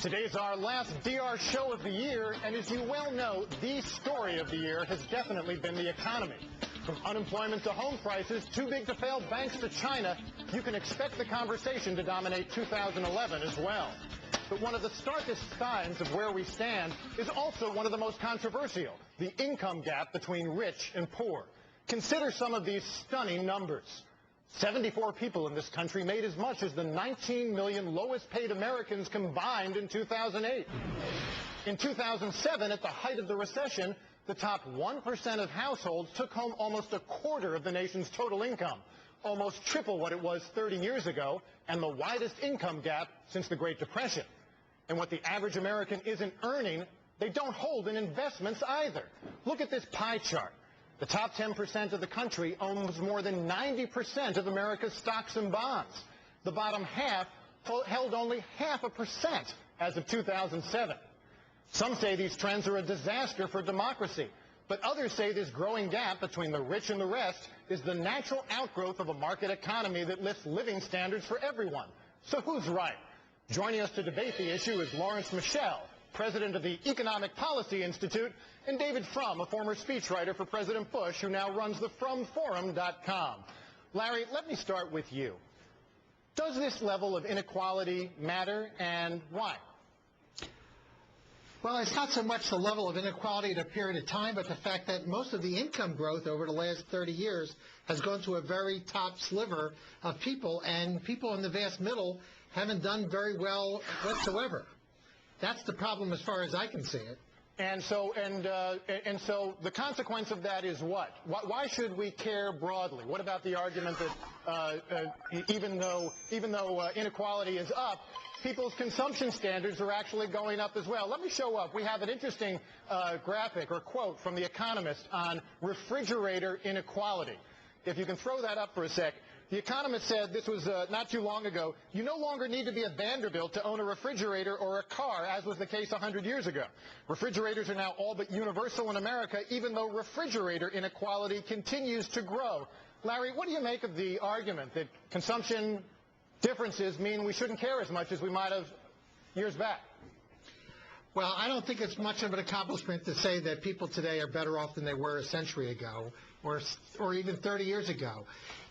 Today's our last DR show of the year, and as you well know, the story of the year has definitely been the economy. From unemployment to home prices, too big to fail banks to China, you can expect the conversation to dominate 2011 as well. But one of the starkest signs of where we stand is also one of the most controversial, the income gap between rich and poor. Consider some of these stunning numbers. 74 people in this country made as much as the 19 million lowest paid Americans combined in 2008. In 2007, at the height of the recession, the top 1% of households took home almost a quarter of the nation's total income, almost triple what it was 30 years ago, and the widest income gap since the Great Depression. And what the average American isn't earning, they don't hold in investments either. Look at this pie chart. The top 10% of the country owns more than 90% of America's stocks and bonds. The bottom half held only 0.5% as of 2007. Some say these trends are a disaster for democracy, but others say this growing gap between the rich and the rest is the natural outgrowth of a market economy that lifts living standards for everyone. So who's right? Joining us to debate the issue is Lawrence Michel, president of the Economic Policy Institute, and David Frum, a former speechwriter for President Bush, who now runs the FrumForum.com. Larry, let me start with you. Does this level of inequality matter, and why? Well, it's not so much the level of inequality at a period of time, but the fact that most of the income growth over the last 30 years has gone to a very top sliver of people, and people in the vast middle haven't done very well whatsoever. That's the problem as far as I can see it. And so the consequence of that is what? Why should we care broadly? What about the argument that even though inequality is up, people's consumption standards are actually going up as well? Let me show up. We have an interesting graphic or quote from The Economist on refrigerator inequality. If you can throw that up for a sec. The Economist said, this was not too long ago, you no longer need to be a Vanderbilt to own a refrigerator or a car, as was the case 100 years ago. Refrigerators are now all but universal in America, even though refrigerator inequality continues to grow. Larry, what do you make of the argument that consumption differences mean we shouldn't care as much as we might have years back? Well, I don't think it's much of an accomplishment to say that people today are better off than they were a century ago or even 30 years ago.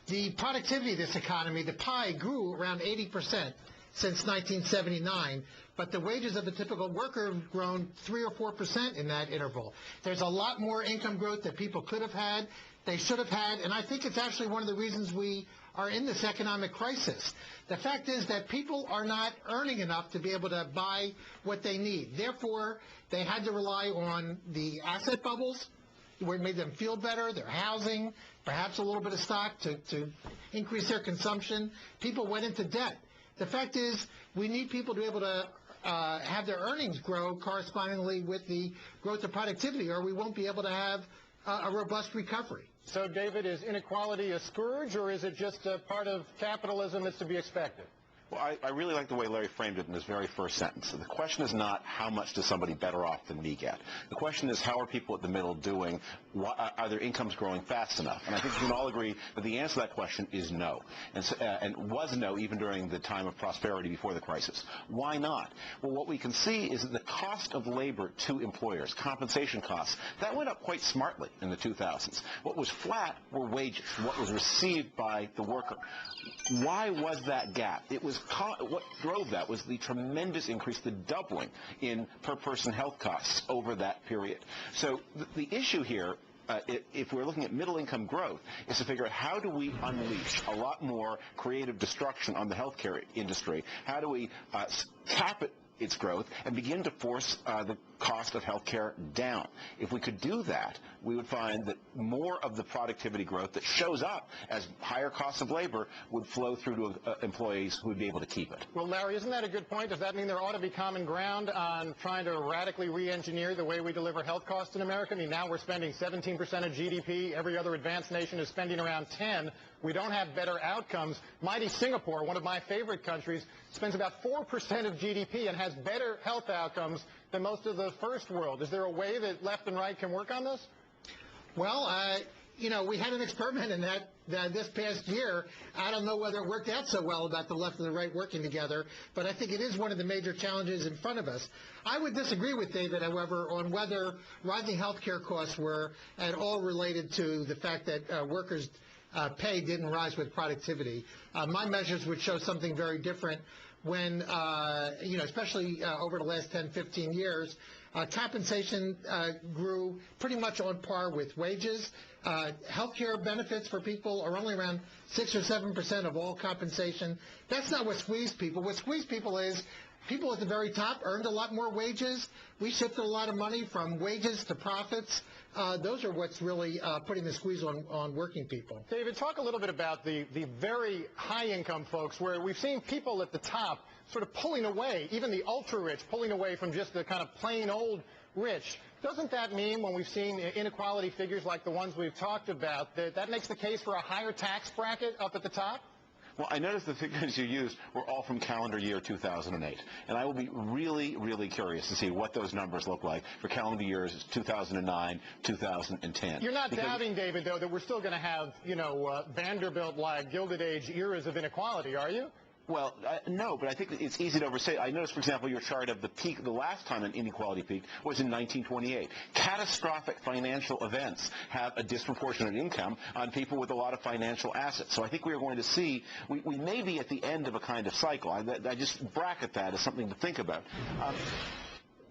The productivity of this economy, the pie, grew around 80% since 1979, but the wages of the typical worker have grown 3 or 4% in that interval. There's a lot more income growth that people could have had, they should have had, and I think it's actually one of the reasons we are in this economic crisis. The fact is that people are not earning enough to be able to buy what they need. Therefore, they had to rely on the asset bubbles, where it made them feel better, their housing, perhaps a little bit of stock to increase their consumption. People went into debt. The fact is we need people to be able to have their earnings grow correspondingly with the growth of productivity, or we won't be able to have a robust recovery. So, David, is inequality a scourge, or is it just a part of capitalism that's to be expected? Well, I really like the way Larry framed it in his very first sentence. The question is not how much does somebody better off than me get. The question is how are people at the middle doing? Are their incomes growing fast enough? And I think we can all agree that the answer to that question is no, and was no even during the time of prosperity before the crisis. Why not? Well, what we can see is that the cost of labor to employers, compensation costs, that went up quite smartly in the 2000s. What was flat were wages, what was received by the worker. Why was that gap? It was what drove that was the tremendous increase, the doubling in per-person health costs over that period. So the issue here, if we're looking at middle-income growth, is to figure out how do we unleash a lot more creative destruction on the healthcare industry? How do we cap its growth and begin to force the cost of healthcare down? If we could do that, we would find that more of the productivity growth that shows up as higher costs of labor would flow through to employees who would be able to keep it. Well, Larry, isn't that a good point? Does that mean there ought to be common ground on trying to radically re-engineer the way we deliver health costs in America? I mean, now we're spending 17% of GDP. Every other advanced nation is spending around 10. We don't have better outcomes. Mighty Singapore, one of my favorite countries, spends about 4% of GDP and has better health outcomes than most of the first world. Is there a way that left and right can work on this? Well, we had an experiment in this past year, I don't know whether it worked out so well about the left and the right working together, but I think it is one of the major challenges in front of us. I would disagree with David, however, on whether rising health care costs were at all related to the fact that workers' pay didn't rise with productivity. My measures would show something very different when, especially over the last 10, 15 years, compensation grew pretty much on par with wages. Health care benefits for people are only around 6 or 7% of all compensation. That's not what squeezed people. What squeezed people is people at the very top earned a lot more wages. We shifted a lot of money from wages to profits. Those are what's really putting the squeeze on working people. David, talk a little bit about the very high-income folks, where we've seen people at the top sort of pulling away, even the ultra-rich pulling away from just the kind of plain old rich. Doesn't that mean, when we've seen inequality figures like the ones we've talked about, that makes the case for a higher tax bracket up at the top? Well, I noticed the figures you used were all from calendar year 2008, and I will be really, really curious to see what those numbers look like for calendar years 2009, 2010. You're not doubting, David, though, that we're still going to have, Vanderbilt-like Gilded Age eras of inequality, are you? Well, no, but I think it's easy to overstate. I noticed, for example, your chart of the peak, the last time an inequality peaked was in 1928. Catastrophic financial events have a disproportionate income on people with a lot of financial assets. So I think we are going to see, we may be at the end of a kind of cycle. I just bracket that as something to think about.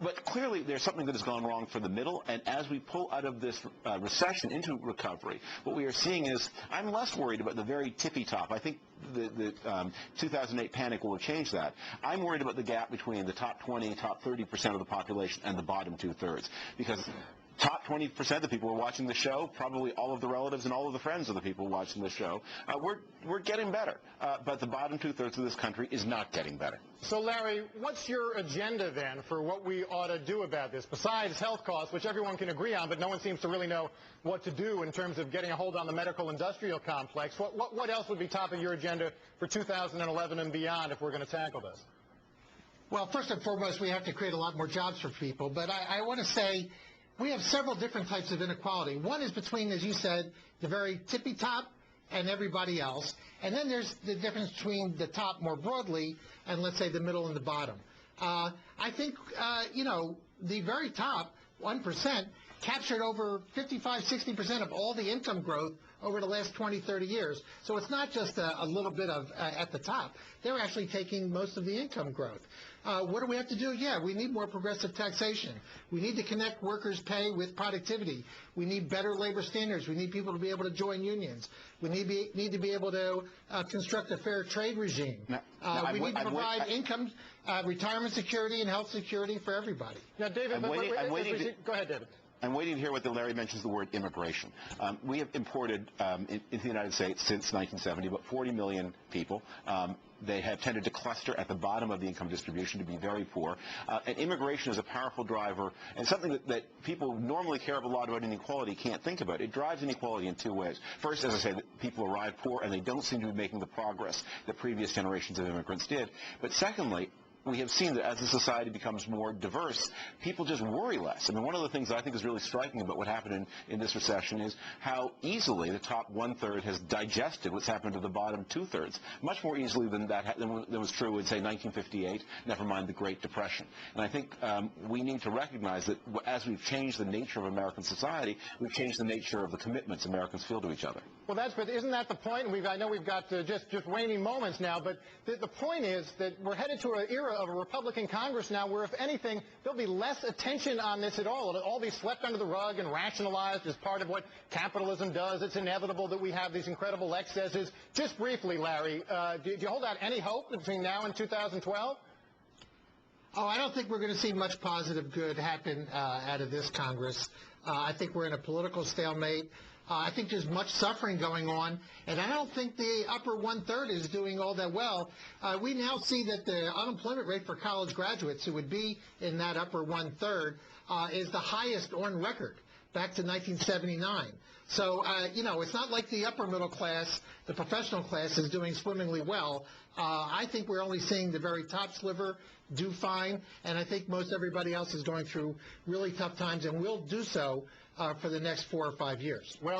But clearly there's something that has gone wrong for the middle, and as we pull out of this recession into recovery, what we are seeing is, I'm less worried about the very tippy top. I think the 2008 panic will have changed that. I'm worried about the gap between the top 20, top 30% of the population and the bottom two-thirds, because top 20% of the people who are watching the show, probably all of the relatives and all of the friends of the people watching the show, we're getting better. But the bottom two-thirds of this country is not getting better. So, Larry, what's your agenda then for what we ought to do about this, besides health costs, which everyone can agree on, but no one seems to really know what to do in terms of getting a hold on the medical-industrial complex? What else would be top of your agenda for 2011 and beyond if we're going to tackle this? Well, first and foremost, we have to create a lot more jobs for people. But I want to say we have several different types of inequality. One is between, as you said, the very tippy top and everybody else. And then there's the difference between the top more broadly and, let's say, the middle and the bottom. I think, the very top, 1%, captured over 55, 60% of all the income growth over the last 20, 30 years. So it's not just a little bit of at the top. They're actually taking most of the income growth. What do we have to do? Yeah, we need more progressive taxation. We need to connect workers' pay with productivity. We need better labor standards. We need people to be able to join unions. We need to be able to construct a fair trade regime. We need to provide income, retirement security, and health security for everybody. Now, David, go ahead, David. I'm waiting to hear what Larry mentions the word immigration. We have imported into the United States since 1970 about 40 million people. They have tended to cluster at the bottom of the income distribution, to be very poor. And immigration is a powerful driver, and something that people who normally care a lot about inequality can't think about. It drives inequality in two ways. First, as I say, that people arrive poor and they don't seem to be making the progress that previous generations of immigrants did. But secondly, we have seen that as the society becomes more diverse, people just worry less. I mean, one of the things that I think is really striking about what happened in this recession is how easily the top one-third has digested what's happened to the bottom two-thirds, much more easily than was true in, say, 1958, never mind the Great Depression. And I think we need to recognize that as we've changed the nature of American society, we've changed the nature of the commitments Americans feel to each other. Well, but isn't that the point? I know we've got just waning moments now, but the point is that we're headed to an era of a Republican Congress now where, if anything, there'll be less attention on this at all. It'll all be swept under the rug and rationalized as part of what capitalism does. It's inevitable that we have these incredible excesses. Just briefly, Larry, do you hold out any hope between now and 2012? Oh, I don't think we're going to see much positive good happen out of this Congress. I think we're in a political stalemate. I think there's much suffering going on, and I don't think the upper one-third is doing all that well. We now see that the unemployment rate for college graduates who would be in that upper one-third is the highest on record back to 1979. So, it's not like the upper middle class, the professional class, is doing swimmingly well. I think we're only seeing the very top sliver do fine, and I think most everybody else is going through really tough times and will do so for the next 4 or 5 years. Well,